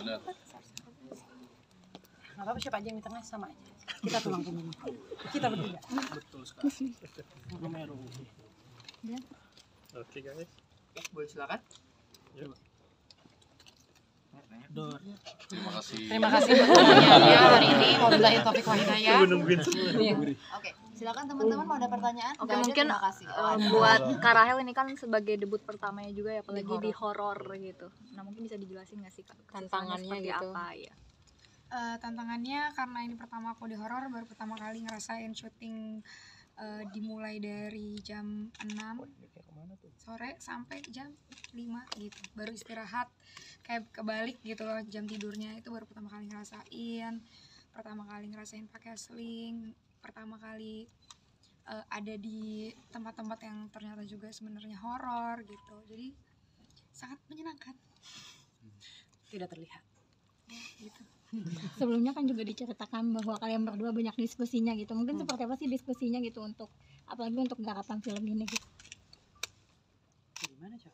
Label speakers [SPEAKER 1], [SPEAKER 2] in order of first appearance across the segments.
[SPEAKER 1] Benar.
[SPEAKER 2] Nggak apa-apa, siapa aja yang di tengah sama aja. Kita tulang punggung. Kita bertiga.
[SPEAKER 1] Betul sekali. Meru.
[SPEAKER 3] Oke guys.
[SPEAKER 4] Boleh silakan.
[SPEAKER 1] Dor. Terima kasih.
[SPEAKER 2] Terima kasih buat pertanyaannya hari ini. Wabillahi taufiq wal hidayah.
[SPEAKER 5] Oke, silakan teman-teman mau ada pertanyaan?
[SPEAKER 6] Oke,
[SPEAKER 5] Nggak ada,
[SPEAKER 6] mungkin
[SPEAKER 5] terima kasih.
[SPEAKER 6] buat Kak Rahel ini kan sebagai debut pertamanya juga ya, apalagi di horor gitu. Nah mungkin bisa dijelasin nggak sih Kak
[SPEAKER 7] Tantangannya
[SPEAKER 6] seperti
[SPEAKER 7] gitu.
[SPEAKER 6] apa ya?
[SPEAKER 8] Tantangannya karena ini pertama aku di horor, baru pertama kali ngerasain syuting, dimulai dari jam 6 sore sampai jam 5 gitu, baru istirahat kayak kebalik gitu loh jam tidurnya. Itu baru pertama kali ngerasain pakai sling, pertama kali ada di tempat-tempat yang ternyata juga sebenarnya horor gitu, jadi sangat menyenangkan.
[SPEAKER 2] Tidak terlihat.
[SPEAKER 8] Gitu.
[SPEAKER 7] Sebelumnya kan juga diceritakan bahwa kalian berdua banyak diskusinya gitu. Mungkin seperti apa sih diskusinya gitu untuk apalagi untuk garapan film ini gitu.
[SPEAKER 2] Gimana Cak?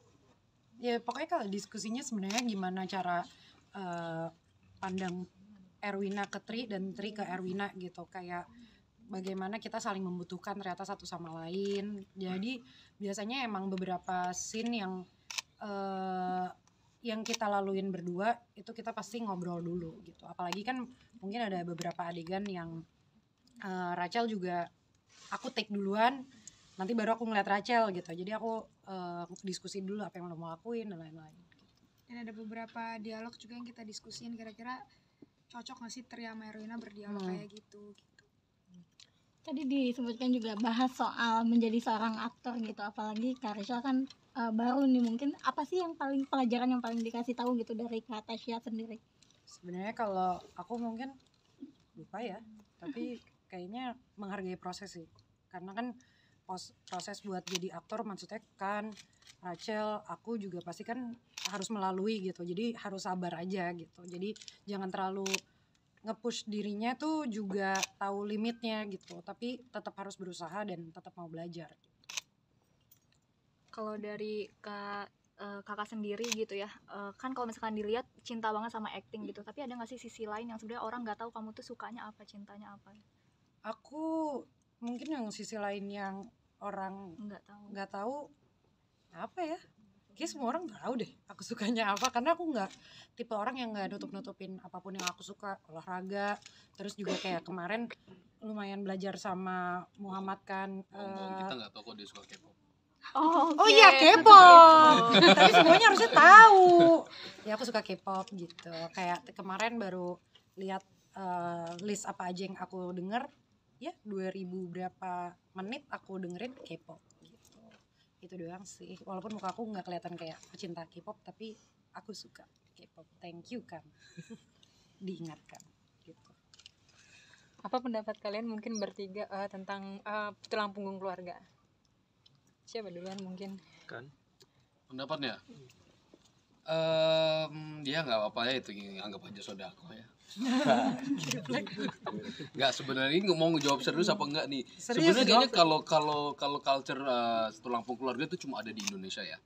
[SPEAKER 2] Ya pokoknya kalau diskusinya sebenarnya gimana cara pandang Erwina ke Tri dan Tri ke Erwina gitu, kayak bagaimana kita saling membutuhkan ternyata satu sama lain. Jadi biasanya emang beberapa scene yang kita laluin berdua itu kita pasti ngobrol dulu gitu. Apalagi kan mungkin ada beberapa adegan yang Rachel juga aku take duluan, nanti baru aku ngeliat Rachel gitu. Jadi aku diskusi dulu apa yang lo mau lakuin dan lain-lain.
[SPEAKER 8] Dan ada beberapa dialog juga yang kita diskusin, kira-kira cocok nggak sih Tri sama Erwina berdialog kayak gitu.
[SPEAKER 7] Tadi disebutkan juga bahas soal menjadi seorang aktor gitu, apalagi Kak Rachel kan baru nih, mungkin apa sih yang paling pelajaran yang paling dikasih tahu gitu dari Kak Tasya sendiri?
[SPEAKER 2] Sebenarnya kalau aku mungkin lupa ya, tapi kayaknya menghargai proses sih, karena kan proses buat jadi aktor maksudnya kan Rachel, aku juga pasti kan harus melalui gitu, jadi harus sabar aja gitu. Jadi jangan terlalu nge-push dirinya tuh, juga tahu limitnya gitu, tapi tetap harus berusaha dan tetap mau belajar.
[SPEAKER 6] Kalau dari kakak sendiri gitu ya, kan kalau misalkan dilihat cinta banget sama acting gitu, tapi ada nggak sih sisi lain yang sebenarnya orang nggak tahu kamu tuh sukanya apa, cintanya apa?
[SPEAKER 2] Aku mungkin yang sisi lain yang orang nggak tahu apa ya, kayak semua orang tahu deh aku sukanya apa, karena aku nggak tipe orang yang nggak nutup-nutupin apapun yang aku suka. Olahraga, terus juga kayak kemarin lumayan belajar sama Muhammad kan.
[SPEAKER 1] Kita nggak tahu kok dia suka K-pop.
[SPEAKER 2] Oh iya, K-pop. Tapi semuanya harusnya tahu. Ya aku suka K-pop gitu. Kayak kemarin baru lihat list apa aja yang aku denger. Ya 2000 berapa menit aku dengerin K-pop gitu. Itu doang sih. Walaupun muka aku nggak kelihatan kayak pecinta K-pop, tapi aku suka K-pop. Thank you kan. Diingatkan gitu.
[SPEAKER 7] Apa pendapat kalian mungkin bertiga tentang tulang punggung keluarga? Siapa duluan mungkin?
[SPEAKER 3] Kan
[SPEAKER 1] Pendapatnya? Dia nggak apa-apa ya, itu anggap aja sodako ya. Nggak, sebenarnya ini mau ngejawab serius apa enggak nih? Sebenarnya kalau culture tulang punggung keluarga itu cuma ada di Indonesia ya,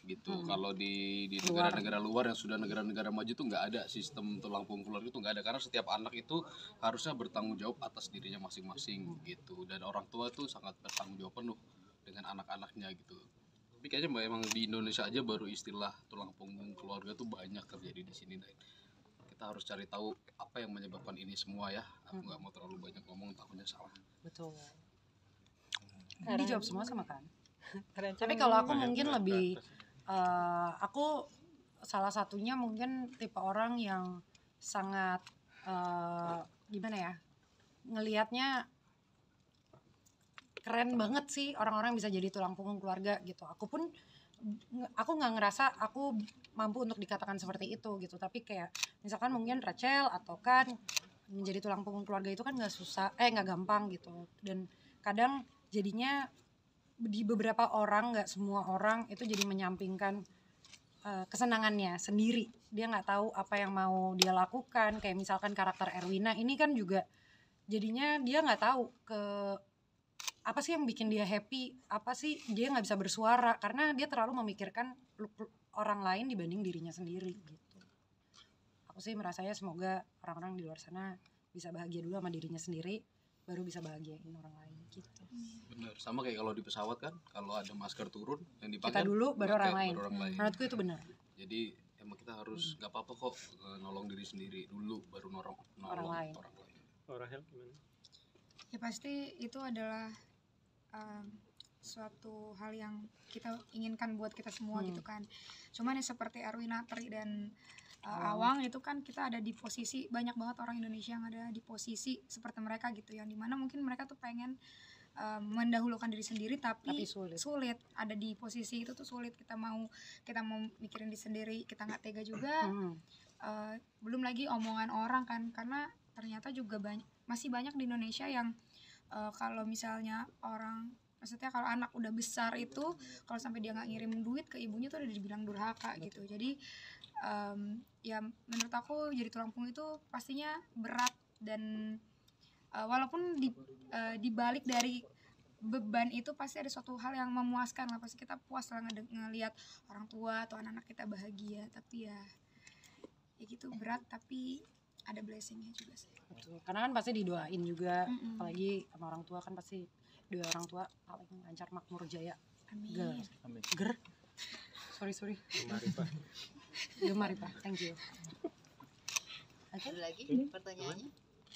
[SPEAKER 1] gitu. Kalau di negara-negara luar yang sudah negara-negara maju tuh nggak ada sistem tulang punggung keluarga, itu nggak ada, karena setiap anak itu harusnya bertanggung jawab atas dirinya masing-masing gitu, dan orang tua tuh sangat bertanggung jawab penuh dengan anak-anaknya gitu. Tapi kayaknya memang di Indonesia aja baru istilah tulang punggung keluarga tuh banyak terjadi di sini, dan kita harus cari tahu apa yang menyebabkan ini semua ya. Aku nggak mau terlalu banyak ngomong, takutnya salah.
[SPEAKER 2] Betul. Ini jawab semua sama kan. Tapi kalau aku mungkin lebih aku salah satunya mungkin tipe orang yang sangat gimana ya, ngelihatnya keren banget sih orang-orang bisa jadi tulang punggung keluarga gitu. Aku nggak ngerasa aku mampu untuk dikatakan seperti itu gitu. Tapi kayak misalkan mungkin Rachel atau kan menjadi tulang punggung keluarga itu kan nggak gampang gitu. Dan kadang jadinya di beberapa orang, nggak semua orang itu jadi menyampingkan kesenangannya sendiri. Dia nggak tahu apa yang mau dia lakukan. Kayak misalkan karakter Erwina ini kan juga jadinya dia nggak tahu apa sih yang bikin dia happy, apa sih dia nggak bisa bersuara karena dia terlalu memikirkan orang lain dibanding dirinya sendiri gitu. Aku aku sih merasanya semoga orang-orang di luar sana bisa bahagia dulu sama dirinya sendiri, baru bisa bahagiain orang lain gitu.
[SPEAKER 1] Bener, sama kayak kalau di pesawat kan, kalau ada masker turun yang
[SPEAKER 2] Kita
[SPEAKER 1] dipakai
[SPEAKER 2] dulu baru orang lain.
[SPEAKER 1] orang lain.
[SPEAKER 2] Menurutku itu benar.
[SPEAKER 1] Jadi emang kita harus nggak apa-apa kok nolong diri sendiri dulu, baru nolong
[SPEAKER 2] Orang lain.
[SPEAKER 3] Rahel gimana?
[SPEAKER 8] Ya pasti itu adalah suatu hal yang kita inginkan buat kita semua gitu kan. Cuman ya seperti Erwina, Tri dan Awang itu kan kita ada di posisi, banyak banget orang Indonesia yang ada di posisi seperti mereka gitu, yang dimana mungkin mereka tuh pengen mendahulukan diri sendiri tapi sulit ada di posisi itu tuh sulit. Kita mau mikirin diri sendiri, kita nggak tega juga. Belum lagi omongan orang kan, karena ternyata juga masih banyak di Indonesia yang kalau misalnya maksudnya kalau anak udah besar itu, kalau sampai dia nggak ngirim duit ke ibunya tuh udah dibilang durhaka gitu. Jadi ya menurut aku jadi tulang punggung itu pastinya berat, dan walaupun di balik dari beban itu pasti ada suatu hal yang memuaskan lah, pasti kita puas lah ngelihat orang tua atau anak-anak kita bahagia. Tapi ya gitu, berat tapi ada blessingnya juga sih.
[SPEAKER 2] Betul. Karena kan pasti didoain juga, apalagi sama orang tua kan pasti doa orang tua paling lancar makmur jaya.
[SPEAKER 8] Amin.
[SPEAKER 2] Ger. Sorry. Gemar Pak. Thank you.
[SPEAKER 5] Ada lagi pertanyaannya?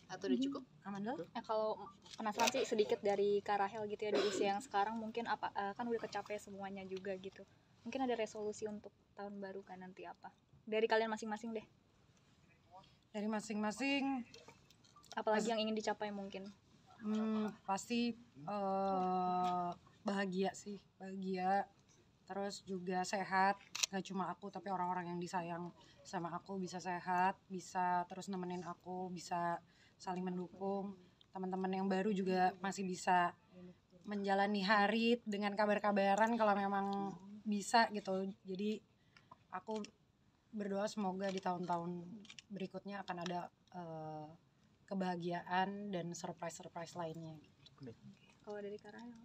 [SPEAKER 5] Atau udah cukup?
[SPEAKER 2] Amanda?
[SPEAKER 6] Kalau penasaran sih sedikit dari Kak Rahel gitu ya, di usia yang sekarang mungkin kan udah kecapai semuanya juga gitu. Mungkin ada resolusi untuk tahun baru kan nanti apa? Dari kalian masing-masing deh.
[SPEAKER 2] Dari masing-masing,
[SPEAKER 6] Apalagi yang ingin dicapai mungkin.
[SPEAKER 2] pasti bahagia sih, bahagia. Terus juga sehat, gak cuma aku tapi orang-orang yang disayang sama aku bisa sehat, bisa terus nemenin aku, bisa saling mendukung. Teman-teman yang baru juga masih bisa menjalani hari dengan kabar-kabaran kalau memang bisa gitu. Jadi aku berdoa semoga di tahun-tahun berikutnya akan ada kebahagiaan dan surprise lainnya.
[SPEAKER 6] Kalau dari Kak Rahel?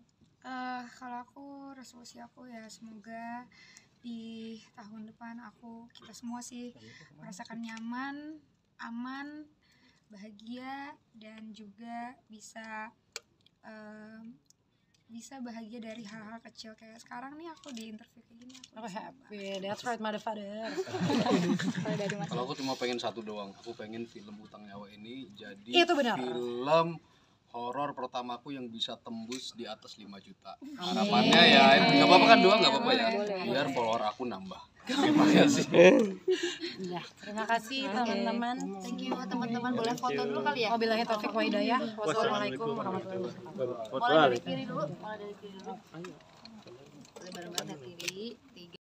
[SPEAKER 8] Kalau aku, resolusi aku ya semoga di tahun depan kita semua sih merasakan nyaman, aman, bahagia, dan juga bisa bahagia dari hal-hal kecil. Kayak sekarang nih aku di interview kayak gini, aku bisa
[SPEAKER 2] Happy, that's right motherfucker.
[SPEAKER 1] Kalau aku cuma pengen satu doang, aku pengen film Utang Nyawa ini jadi
[SPEAKER 2] Itu benar.
[SPEAKER 1] film horor pertamaku yang bisa tembus di atas 5 juta. Harapannya ya, nggak apa-apa kan doang, nggak apa-apa ya, biar follower aku nambah. Terima kasih.
[SPEAKER 2] Ya, terima kasih teman-teman.
[SPEAKER 5] Thank you teman-teman, boleh foto dulu kali ya?
[SPEAKER 2] Wabillahi taufiq wa hidayah. Wassalamualaikum warahmatullahi wabarakatuh.
[SPEAKER 5] Mulai dari kiri dulu. Mulai bareng-bareng dari kiri.